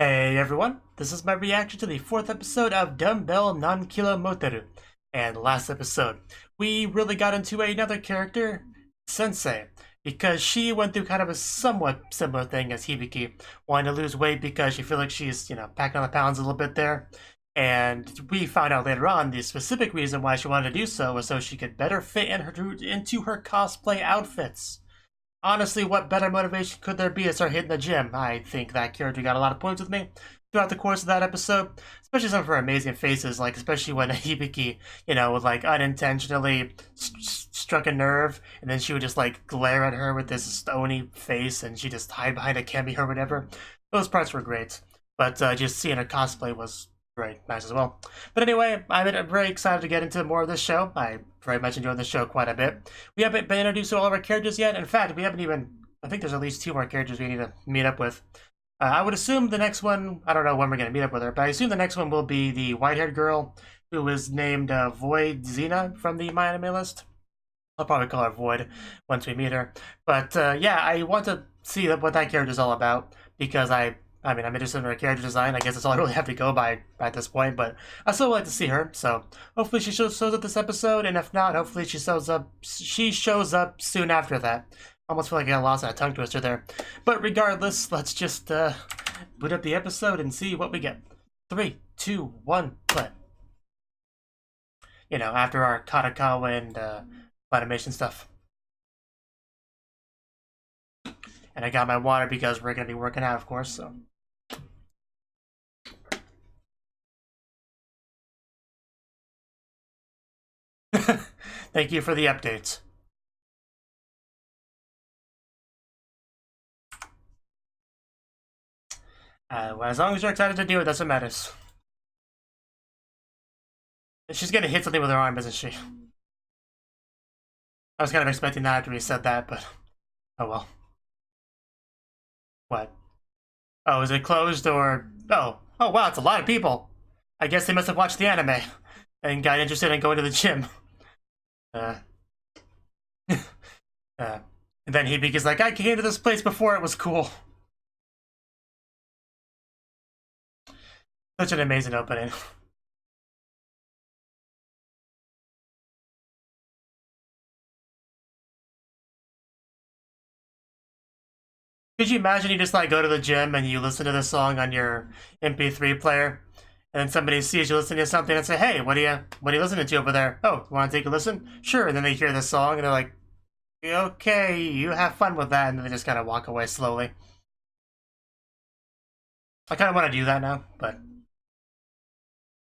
Hey everyone, this is my reaction to the 4th episode of Dumbbell Nan Moteru. And last episode, we really got into another character, Sensei, because she went through kind of a somewhat similar thing as Hibiki, wanting to lose weight because she feels like she's, packing on the pounds a little bit there. And we found out later on the specific reason why she wanted to do so was so she could better fit into her cosplay outfits. Honestly, what better motivation could there be to start hitting the gym? I think that character got a lot of points with me throughout the course of that episode, especially some of her amazing faces, like especially when Hibiki, would like unintentionally struck a nerve, and then she would just like glare at her with this stony face, and she just hide behind a kemi or whatever. Those parts were great, but just seeing her cosplay was very nice as well. But anyway, I'm very excited to get into more of this show. I very much enjoyed the show quite a bit. We haven't been introduced to all of our characters yet. In fact, we haven't even... I think there's at least 2 more characters we need to meet up with. I would assume the next one... I don't know when we're going to meet up with her, but I assume the next one will be the white-haired girl who is named Void Xena from the MyAnimeLIst. I'll probably call her Void once we meet her. But yeah, I want to see what that character is all about because I'm interested in her character design. I guess that's all I really have to go by at this point, but I still would like to see her. So hopefully she shows up this episode, and if not, hopefully she shows up soon after that. Almost feel like I got lost in a tongue twister there. But regardless, let's just boot up the episode and see what we get. 3, 2, 1, play. After our Katakawa and animation stuff. And I got my water because we're going to be working out, of course, so... Thank you for the updates. Well, as long as you're excited to do it, that's what matters. She's gonna hit something with her arm, isn't she? I was kind of expecting that after he said that, but... Oh well. What? Oh, is it closed or... Oh wow, it's a lot of people. I guess they must have watched the anime and got interested in going to the gym. And then Hibiki's like, I came to this place before it was cool. Such an amazing opening. Could you imagine you just like go to the gym and you listen to the song on your MP3 player, and then somebody sees you listening to something and say, "Hey, what are you listening to over there? Oh, want to take a listen? Sure." And then they hear the song and they're like, "Okay, you have fun with that," and then they just kind of walk away slowly. I kind of want to do that now, but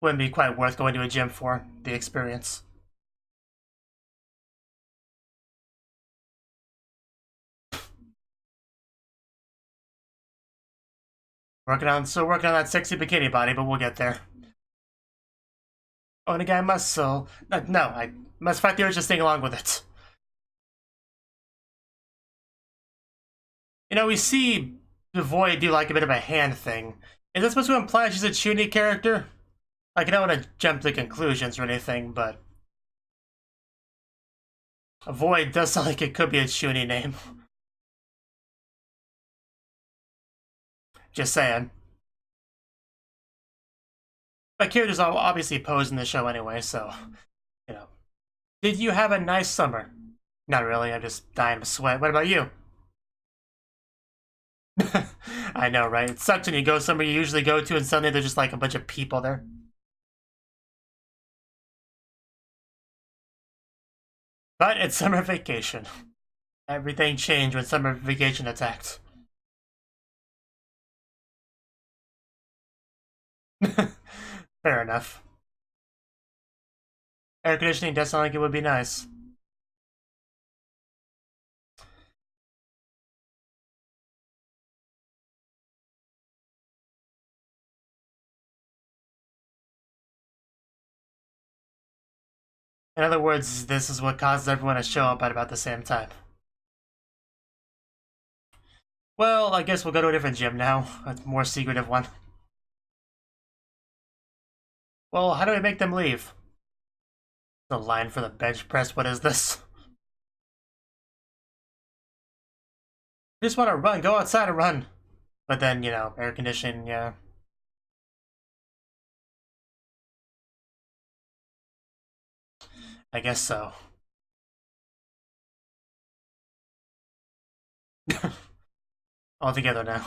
wouldn't be quite worth going to a gym for the experience. Still working on that sexy bikini body, but we'll get there. Onegai muscle. No, I must fight the urge to sing along with it. We see the Void do like a bit of a hand thing. Is that supposed to imply she's a Chuny character? Like, I don't want to jump to conclusions or anything, but... A Void does sound like it could be a Chuny name. Just saying. But characters are obviously posed in the show anyway, so, Did you have a nice summer? Not really, I'm just dying of sweat. What about you? I know, right? It sucks when you go somewhere you usually go to and suddenly there's just like a bunch of people there. But it's summer vacation. Everything changed when summer vacation attacked. Fair enough. Air conditioning does sound like it would be nice. In other words, this is what causes everyone to show up at about the same time. Well, I guess we'll go to a different gym now. A more secretive one. Well, how do we make them leave? The line for the bench press, what is this? I just want to run, go outside and run. But then, air conditioning, yeah. I guess so. All together now.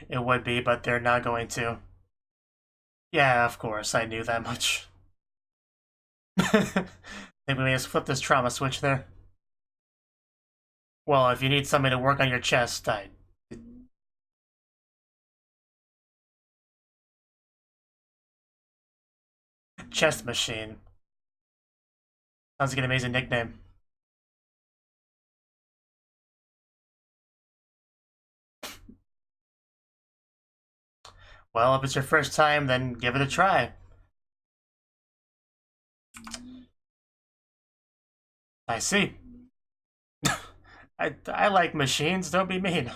It would be, but they're not going to. Yeah, of course, I knew that much. Think we may just flip this trauma switch there. Well, if you need somebody to work on your chest, Chest machine. Sounds like an amazing nickname. Well, if it's your first time, then give it a try. I see. I like machines, don't be mean.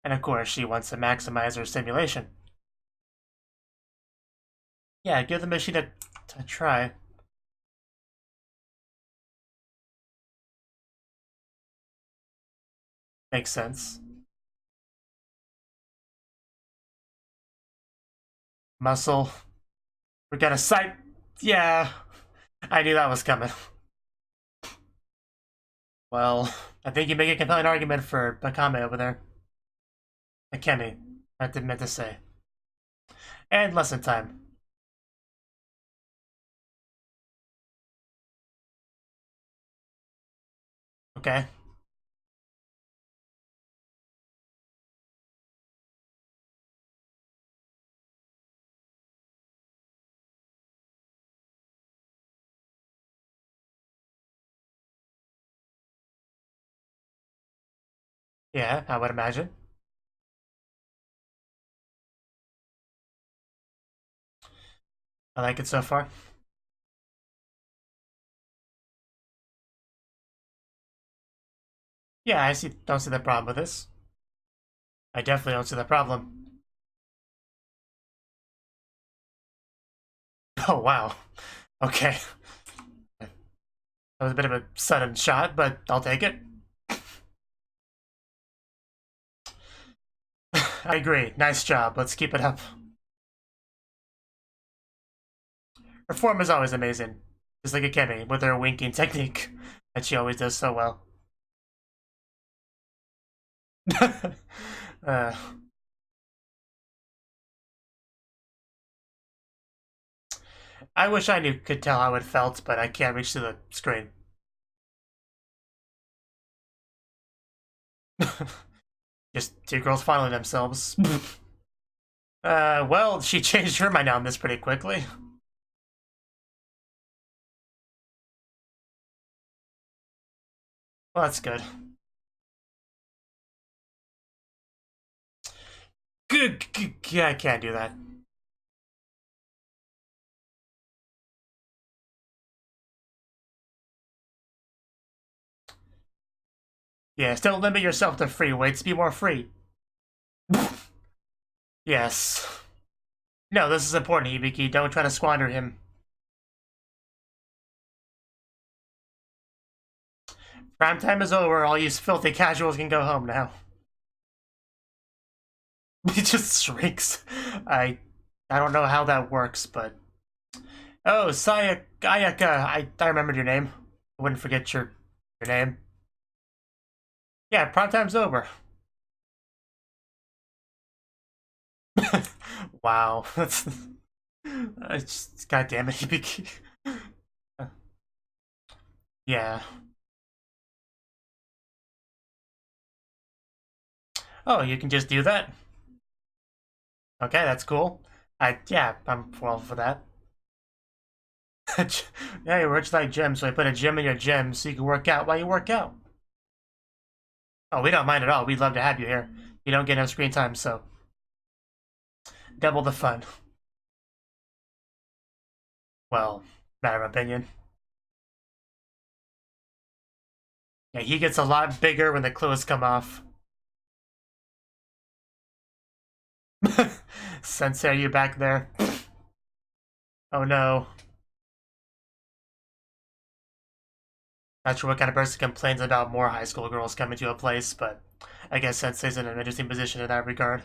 And of course, she wants to maximize her stimulation. Yeah, give the machine a try. Makes sense. Muscle. We got a sight. Yeah, I knew that was coming. Well, I think you make a compelling argument for Bakame over there. Akemi, I meant to say. And lesson time. Okay. Yeah, I would imagine. I like it so far. Yeah, don't see the problem with this. I definitely don't see the problem. Oh, wow. Okay. That was a bit of a sudden shot, but I'll take it. I agree. Nice job. Let's keep it up. Her form is always amazing. Just like Akemi, with her winking technique that she always does so well. uh, I wish I could tell how it felt, but I can't reach to the screen. Just two girls fondling themselves. Well, she changed her mind on this pretty quickly. Well, that's good. Good. Yeah, I can't do that. Yes, don't limit yourself to free weights. Be more free. Yes. No, this is important, Hibiki. Don't try to squander him. Prime time is over. All you filthy casuals can go home now. He just shrinks. I don't know how that works, but... Oh, Ayaka. I remembered your name. I wouldn't forget your name. Yeah, prime time's over. Wow, that's just, God damn it, Hibiki. Yeah. Oh, you can just do that? Okay, that's cool. Yeah, I'm well for that. Yeah, you're rich like gym, so I put a gym in your gym so you can work out while you work out. Oh, we don't mind at all. We'd love to have you here. You don't get enough screen time, so double the fun. Well, matter of opinion. Yeah, he gets a lot bigger when the clothes come off. Sensei, are you back there? Oh no. Not sure what kind of person complains about more high school girls coming to a place, but I guess Sensei's in an interesting position in that regard.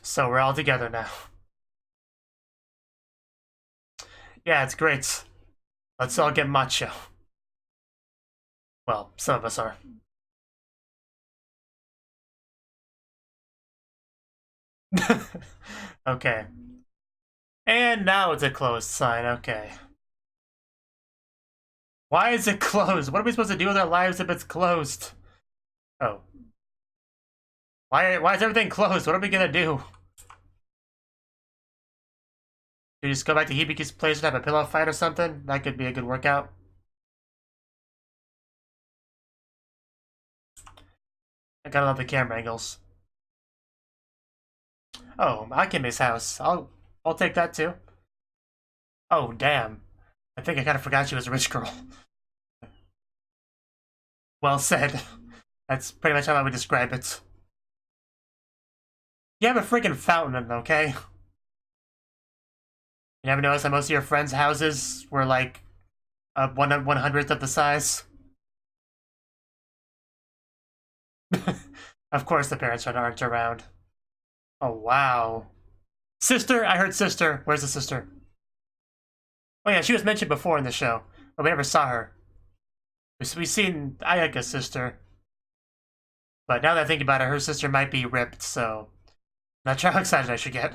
So we're all together now. Yeah, it's great. Let's all get macho. Well, some of us are. Okay. And now it's a closed sign, okay. Why is it closed? What are we supposed to do with our lives if it's closed? Oh. Why is everything closed? What are we gonna do? Do we just go back to Hibiki's place and have a pillow fight or something? That could be a good workout. I gotta love the camera angles. Oh, Akime's house. I'll take that too. Oh, damn. I think I kind of forgot she was a rich girl. Well said. That's pretty much how I would describe it. You have a freaking fountain, okay? You never noticed that most of your friends' houses were like 1/100th of the size? Of course the parents aren't around. Oh, wow. Sister? I heard sister. Where's the sister? Oh yeah, she was mentioned before in the show, but we never saw her. We've seen Ayaka's sister. But now that I think about it, her sister might be ripped, so... Not sure how excited I should get.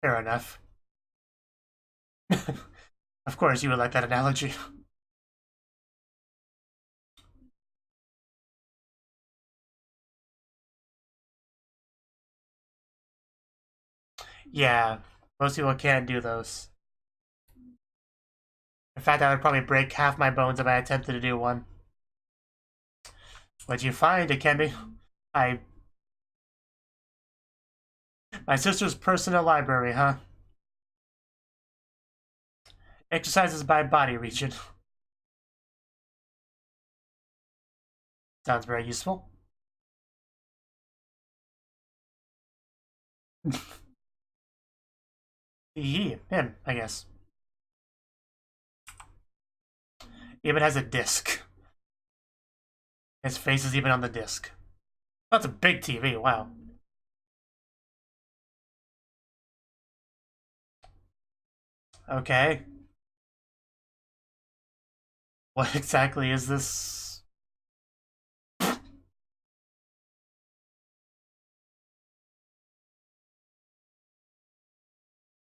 Fair enough. Of course, you would like that analogy. Yeah, most people can't do those. In fact, I would probably break half my bones if I attempted to do one. What'd you find, Ikemi? My sister's personal library, huh? Exercises by body region. Sounds very useful. Him, I guess. Even has a disc. His face is even on the disc. That's a big TV, wow. Okay. What exactly is this?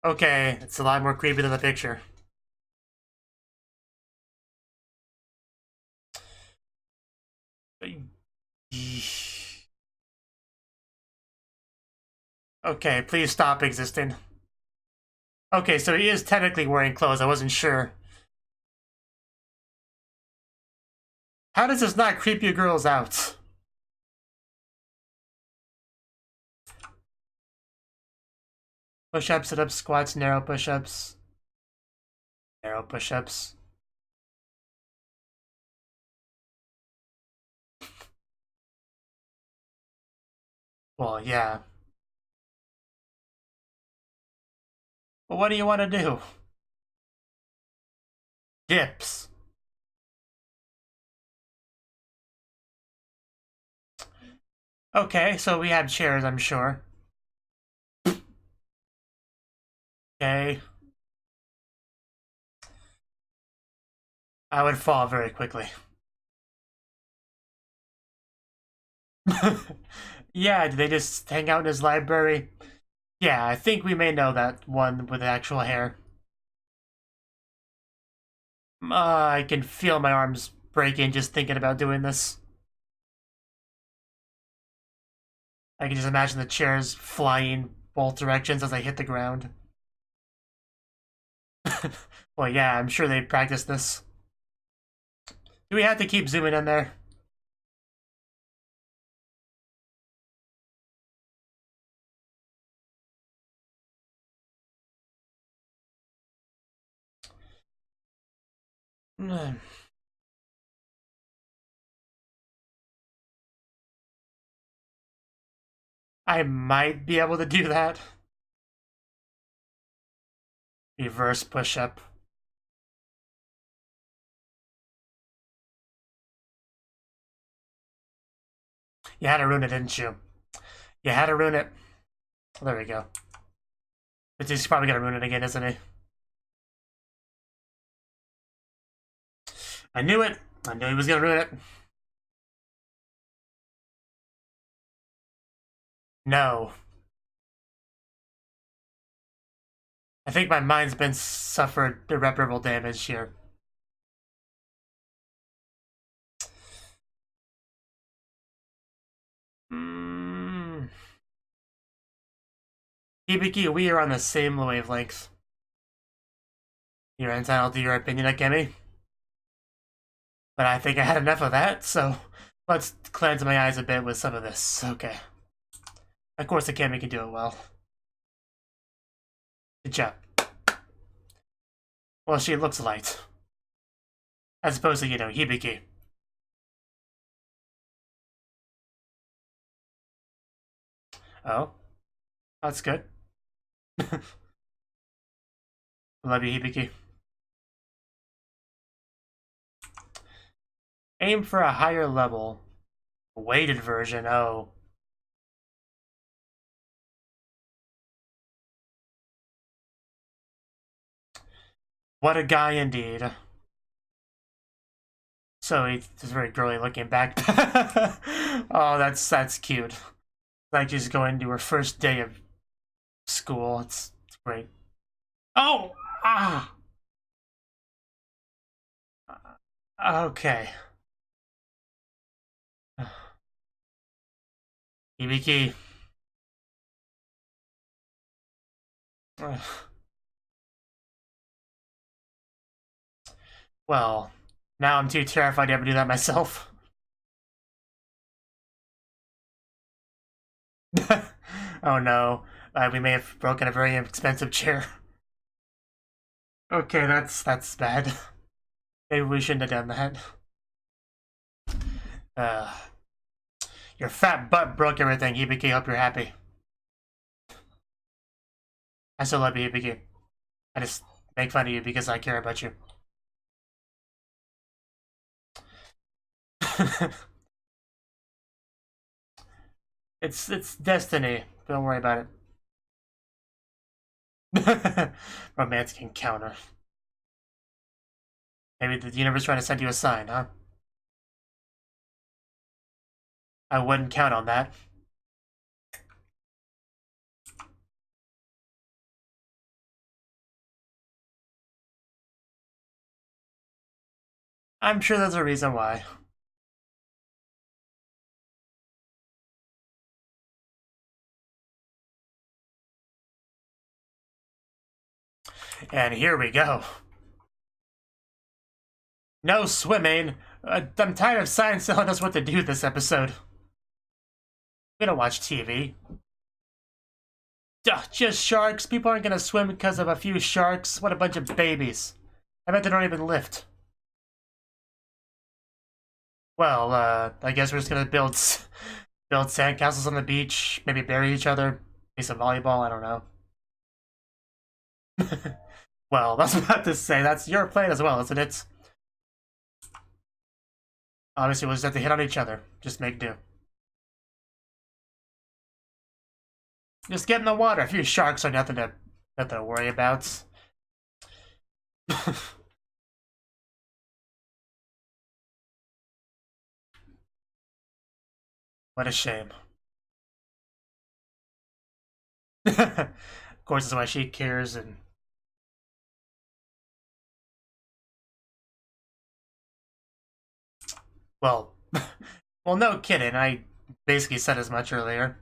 Okay, it's a lot more creepy than the picture. Okay, please stop existing. Okay, so he is technically wearing clothes, I wasn't sure. How does this not creep you girls out? Push-ups, sit-ups, squats, narrow push-ups. Narrow push-ups. Well, yeah. But what do you want to do? Dips. Okay, so we have chairs, I'm sure. Okay. I would fall very quickly. Yeah, did they just hang out in his library? Yeah, I think we may know that one with actual hair. I can feel my arms breaking just thinking about doing this. I can just imagine the chairs flying both directions as I hit the ground. Well, yeah, I'm sure they practiced this. Do we have to keep zooming in there? I might be able to do that. Reverse push-up. You had to ruin it, didn't you? You had to ruin it. There we go. But he's probably gonna ruin it again, isn't he? I knew it. I knew he was gonna ruin it. No. I think my mind's been suffered irreparable damage here. Hibiki, we are on the same wavelength. You're entitled to your opinion, Akemi. But I think I had enough of that, so let's cleanse my eyes a bit with some of this. Okay. Of course, Akemi can do it well. Good job. Well, she looks light. As opposed to, Hibiki. Oh. That's good. Love you, Hibiki. Aim for a higher level. Weighted version, oh. What a guy indeed. So he's very girly looking back. Oh, that's cute. Like she's going to her first day of school. It's great. Oh! Ah! Okay. Hibiki. Well, now I'm too terrified to ever do that myself. Oh no, we may have broken a very expensive chair. Okay, that's bad. Maybe we shouldn't have done that. Your fat butt broke everything, Hibiki. Hope you're happy. I still love you, Hibiki. I just make fun of you because I care about you. It's destiny. Don't worry about it. Romantic encounter. Maybe the universe trying to send you a sign, huh? I wouldn't count on that. I'm sure there's a reason why. And here we go. No swimming. I'm tired of science telling us what to do this episode. We don't watch TV. Duh, just sharks. People aren't gonna swim because of a few sharks. What a bunch of babies. I bet they don't even lift. Well, I guess we're just gonna build sandcastles on the beach, maybe bury each other, play some volleyball, I don't know. Well, that's about to say, that's your plan as well, isn't it? Obviously, we'll just have to hit on each other. Just make do. Just get in the water. A few sharks are nothing to worry about. What a shame. Of course, that's why she cares and... Well, well, no kidding. I basically said as much earlier.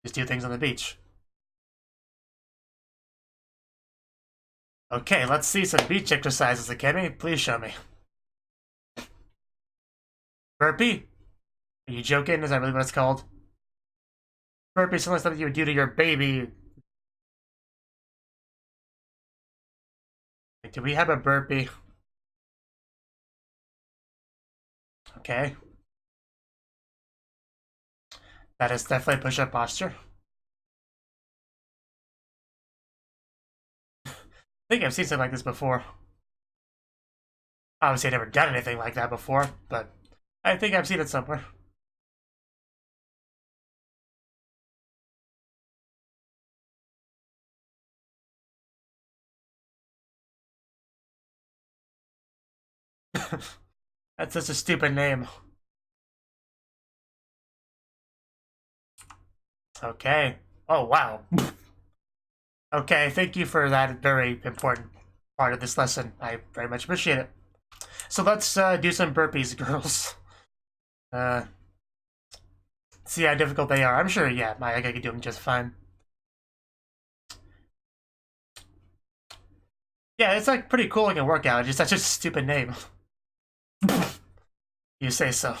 Just do things on the beach. Okay, let's see some beach exercises, Akemi. Please show me. Burpee? Are you joking? Is that really what it's called? Burpee is something you would do to your baby. Do we have a burpee? Okay. That is definitely push-up posture. I think I've seen something like this before. Obviously, I've never done anything like that before, but I think I've seen it somewhere. That's such a stupid name. Okay. Oh, wow. Okay, thank you for that very important part of this lesson. I very much appreciate it. So let's do some burpees, girls. See how difficult they are. I'm sure, yeah, I could do them just fine. Yeah, it's like pretty cool looking workout. It's just such a stupid name. You say so.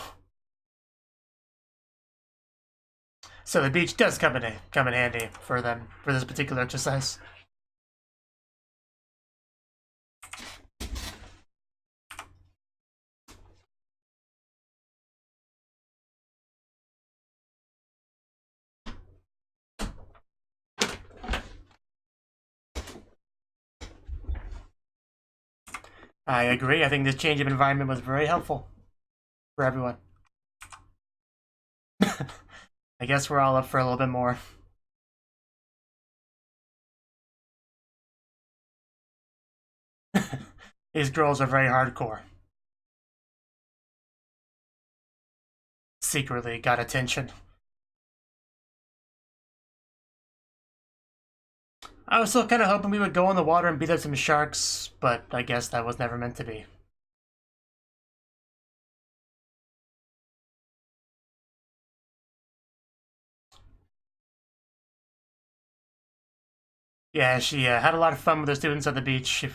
So the beach does come in handy for them for this particular exercise. I agree. I think this change of environment was very helpful for everyone. I guess we're all up for a little bit more. These girls are very hardcore. Secretly got attention. I was still kind of hoping we would go in the water and beat up some sharks, but I guess that was never meant to be. Yeah, she had a lot of fun with the students at the beach.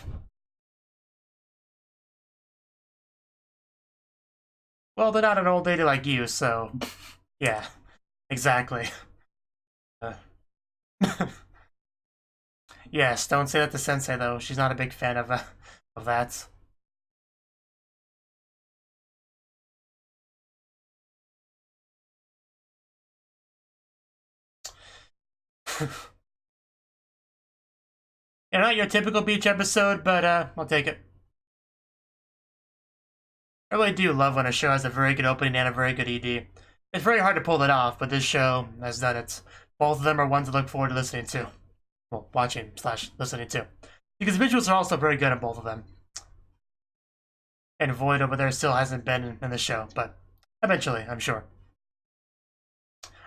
Well, they're not an old lady like you, so... Yeah, exactly. Yes, don't say that to Sensei, though. She's not a big fan of that. Yeah, not your typical beach episode, but I'll take it. I really do love when a show has a very good opening and a very good ED. It's very hard to pull that off, but this show has done it. Both of them are ones to look forward to listening to. Well, watching / listening to. Because visuals are also very good in both of them. And Void over there still hasn't been in the show, but eventually, I'm sure.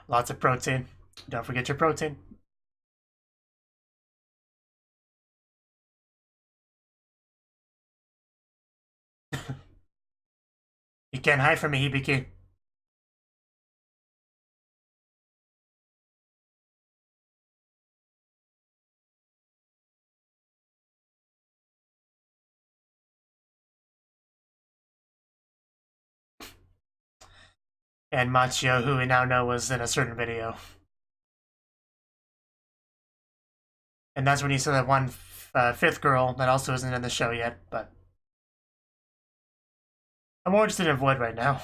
Lots of protein. Don't forget your protein. You can't hide from me, Hibiki. And Machio, who we now know was in a certain video. And that's when you saw that one fifth girl that also isn't in the show yet, but... I'm more interested in Void right now.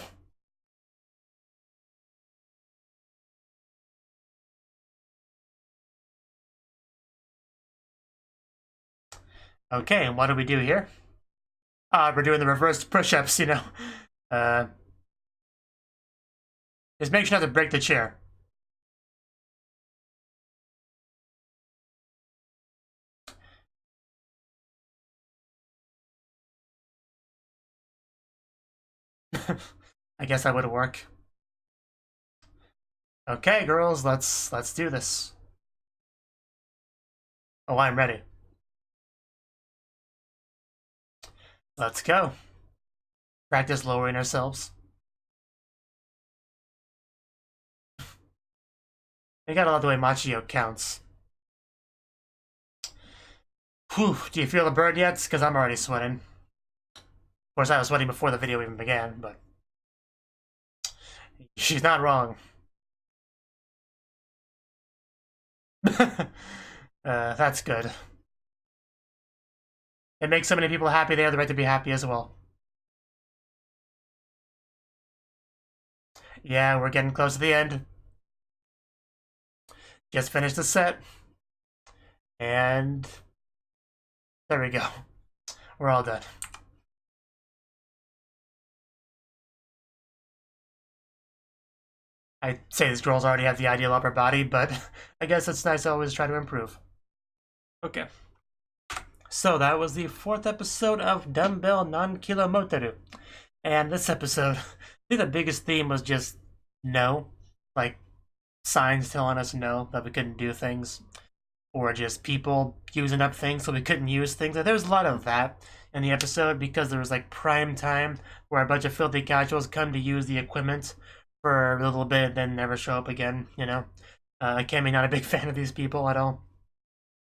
Okay, and what do we do here? We're doing the reverse push-ups, you know. Just make sure not to break the chair. I guess that would work. Okay, girls, let's do this. Oh, I'm ready. Let's go. Practice lowering ourselves. I gotta love the way Machio counts. Whew, do you feel the burn yet? Because I'm already sweating. Of course, I was sweating before the video even began, but... She's not wrong. That's good. It makes so many people happy, they have the right to be happy as well. Yeah, we're getting close to the end. Just finished the set. And there we go. We're all done. I'd say these girls already have the ideal upper body, but I guess it's nice to always try to improve. Okay. So that was the 4th episode of Dumbbell Nan Moteru. And this episode, I think the biggest theme was just no. Like, signs telling us no, that we couldn't do things. Or just people using up things so we couldn't use things. There was a lot of that in the episode because there was like prime time where a bunch of filthy casuals come to use the equipment for a little bit and then never show up again, you know? Akemi not a big fan of these people at all.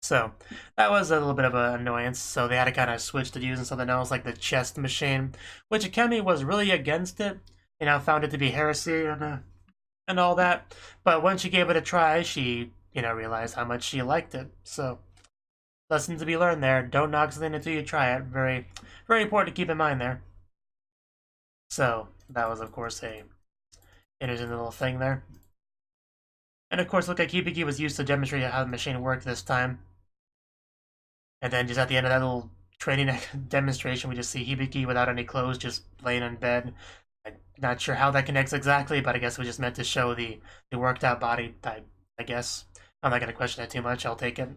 So that was a little bit of an annoyance. So they had to kind of switch to using something else like the chest machine, which Akemi was really against it. You know, found it to be heresy and all that. But when she gave it a try, she, you know, realized how much she liked it. So lesson to be learned there. Don't knock something until you try it. Very, very important to keep in mind there. So that was, of course, a interesting little thing there. And of course, look like Hibiki was used to demonstrate how the machine worked this time. And then just at the end of that little training demonstration, we just see Hibiki without any clothes, just laying in bed. I'm not sure how that connects exactly, but I guess it was just meant to show the worked out body type, I guess. I'm not going to question that too much, I'll take it.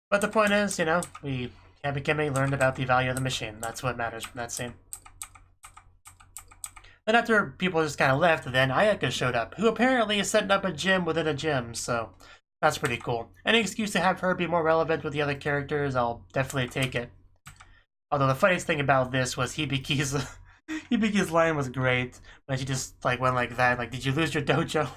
But the point is, you know, Hibiki learned about the value of the machine. That's what matters from that scene. Then after people just kind of left, then Ayaka showed up, who apparently is setting up a gym within a gym, so that's pretty cool. Any excuse to have her be more relevant with the other characters, I'll definitely take it. Although the funniest thing about this was Hibiki's line was great when she just like went like that, like, did you lose your dojo?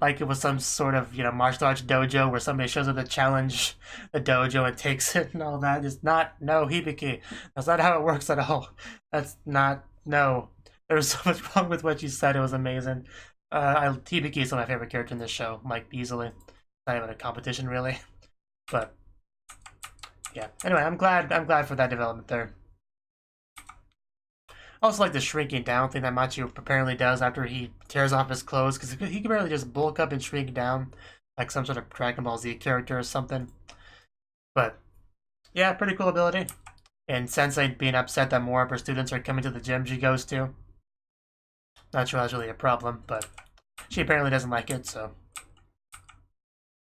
Like it was some sort of, you know, martial arts dojo where somebody shows up to challenge the dojo and takes it and all that. It's not, no, Hibiki. That's not how it works at all. That's not, no. There was so much wrong with what you said, it was amazing. Hibiki is one of my favorite characters in this show, like, easily. Not even a competition, really. But, yeah. Anyway, I'm glad for that development there. Also like the shrinking down thing that Machi apparently does after he tears off his clothes, because he can barely just bulk up and shrink down, like some sort of Dragon Ball Z character or something. But, yeah, pretty cool ability. And Sensei being upset that more of her students are coming to the gym she goes to. Not sure that's really a problem, but she apparently doesn't like it, so.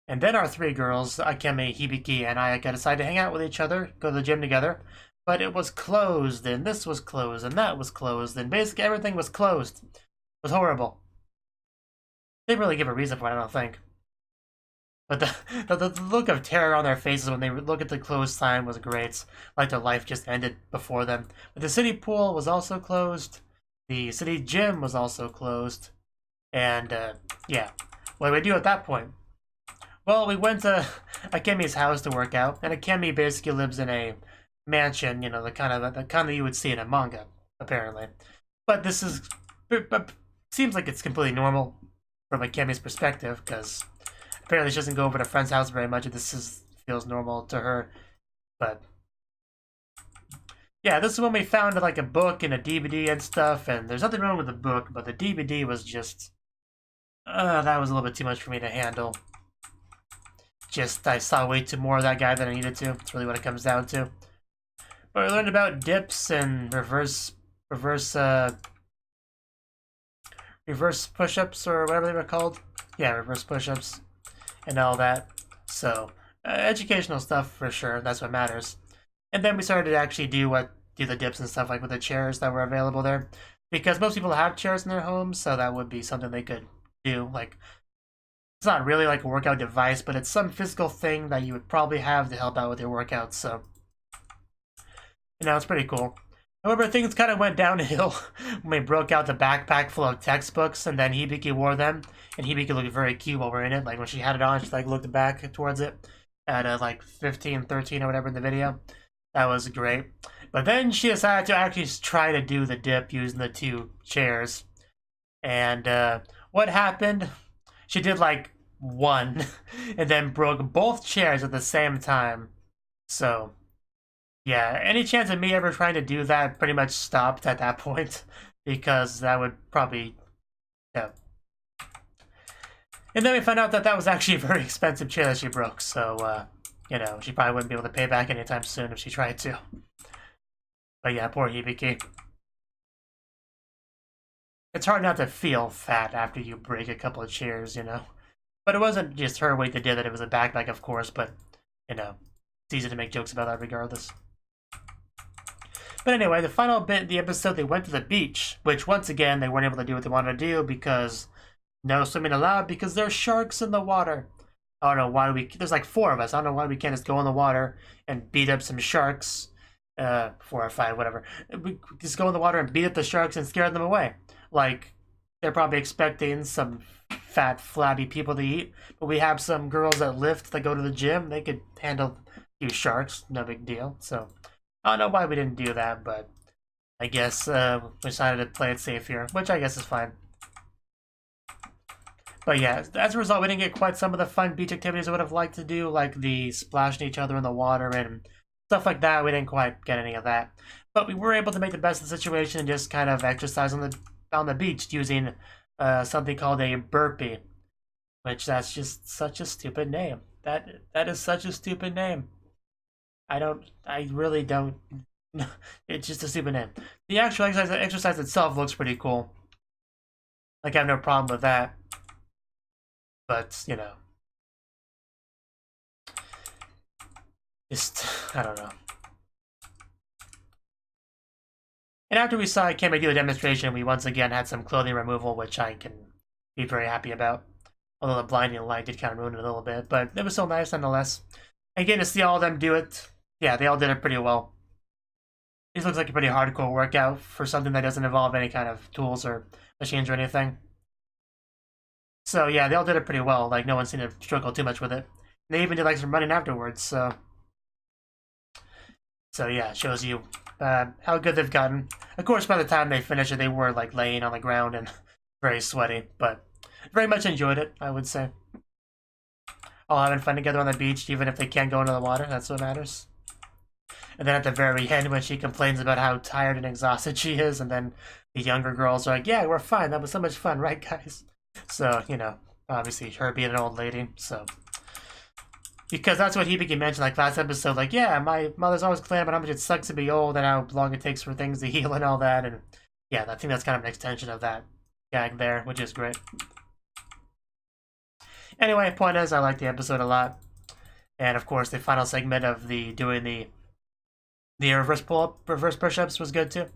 And then our 3 girls, Akemi, Hibiki, and Ayaka, decide to hang out with each other, go to the gym together. But it was closed, and this was closed, and that was closed, and basically everything was closed. It was horrible. They didn't really give a reason for it, I don't think. But the look of terror on their faces when they look at the closed sign was great. Like their life just ended before them. But the city pool was also closed. The city gym was also closed. And, yeah. What do we do at that point? Well, we went to Akemi's house to work out, and Akemi basically lives in a mansion, you know, the kind of you would see in a manga, apparently. But this is seems like it's completely normal from Akemi's perspective, because apparently she doesn't go over to a friend's house very much, and this feels normal to her. But yeah, this is when we found like a book and a DVD and stuff, and there's nothing wrong with the book, but the DVD was just that was a little bit too much for me to handle. Just I saw way too more of that guy than I needed to. That's really what it comes down to. But we learned about dips and reverse push-ups or whatever they were called. Yeah, reverse push-ups and all that. So educational stuff for sure. That's what matters. And then we started to actually do the dips and stuff like with the chairs that were available there, because most people have chairs in their homes, so that would be something they could do. Like, it's not really like a workout device, but it's some physical thing that you would probably have to help out with your workouts. So, you know, it's pretty cool. However, things kind of went downhill when we broke out the backpack full of textbooks, and then Hibiki wore them, and Hibiki looked very cute while wearing it. Like, when she had it on, she like looked back towards it at like 15, 13 or whatever in the video. That was great. But then she decided to actually try to do the dip using the 2 chairs. And what happened? She did like 1 and then broke both chairs at the same time. So, yeah, any chance of me ever trying to do that pretty much stopped at that point, because that would probably, yeah. And then we found out that that was actually a very expensive chair that she broke, so, you know, she probably wouldn't be able to pay back anytime soon if she tried to. But yeah, poor Hibiki. It's hard not to feel fat after you break a couple of chairs, you know? But it wasn't just her weight that did it, it was a backpack, of course, but, you know, it's easy to make jokes about that regardless. But anyway, the final bit of the episode, they went to the beach, which once again, they weren't able to do what they wanted to do because no swimming allowed because there's sharks in the water. I don't know why there's like 4 of us. I don't know why we can't just go in the water and beat up some sharks. 4 or 5, whatever. We just go in the water and beat up the sharks and scare them away. Like, they're probably expecting some fat, flabby people to eat, but we have some girls that lift, that go to the gym. They could handle a few sharks, no big deal. So, I don't know why we didn't do that, but I guess we decided to play it safe here, which I guess is fine. But yeah, as a result, we didn't get quite some of the fun beach activities I would have liked to do, like the splashing each other in the water and stuff like that. We didn't quite get any of that. But we were able to make the best of the situation and just kind of exercise on the beach using something called a burpee, which that's just such a stupid name. That is such a stupid name. I really don't. It's just a stupid name. The actual exercise itself looks pretty cool. Like, I have no problem with that. But, you know. Just, I don't know. And after we saw Kame do a demonstration, we once again had some clothing removal, which I can be very happy about. Although the blinding light did kind of ruin it a little bit, but it was still nice nonetheless. And getting to see all of them do it, yeah, they all did it pretty well. This looks like a pretty hardcore workout for something that doesn't involve any kind of tools or machines or anything. So yeah, they all did it pretty well. Like, no one seemed to struggle too much with it. And they even did like some running afterwards, so yeah, it shows you how good they've gotten. Of course, by the time they finished it, they were like laying on the ground and very sweaty, but very much enjoyed it, I would say. All having fun together on the beach, even if they can't go into the water, that's what matters. And then at the very end, when she complains about how tired and exhausted she is, and then the younger girls are like, yeah, we're fine, that was so much fun, right, guys? So, you know, obviously her being an old lady, so. Because that's what Hibiki mentioned, like, last episode, like, yeah, my mother's always complaining about how much it sucks to be old and how long it takes for things to heal and all that, and yeah, I think that's kind of an extension of that gag there, which is great. Anyway, point is, I like the episode a lot. And of course, the final segment of doing the reverse pull-up, reverse push-ups was good too.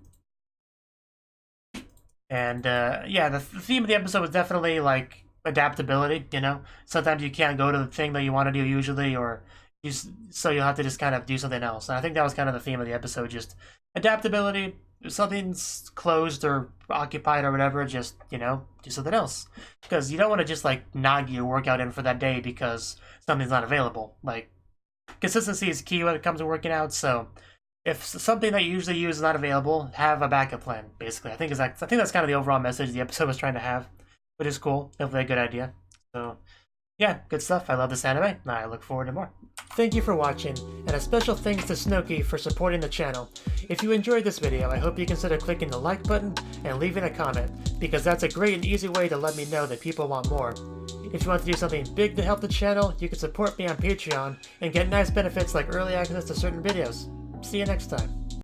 And yeah, the theme of the episode was definitely like adaptability, you know? Sometimes you can't go to the thing that you want to do usually, or so you'll have to just kind of do something else. And I think that was kind of the theme of the episode, just adaptability. If something's closed or occupied or whatever, just, you know, do something else. Because you don't want to just, like, not get your workout in for that day because something's not available. Like, consistency is key when it comes to working out, so if something that you usually use is not available, have a backup plan, basically. I think that's kind of the overall message the episode was trying to have, which is cool. Definitely a good idea. So, yeah, good stuff. I love this anime, and I look forward to more. Thank you for watching, and a special thanks to Cnouki for supporting the channel. If you enjoyed this video, I hope you consider clicking the like button and leaving a comment, because that's a great and easy way to let me know that people want more. If you want to do something big to help the channel, you can support me on Patreon and get nice benefits like early access to certain videos. See you next time.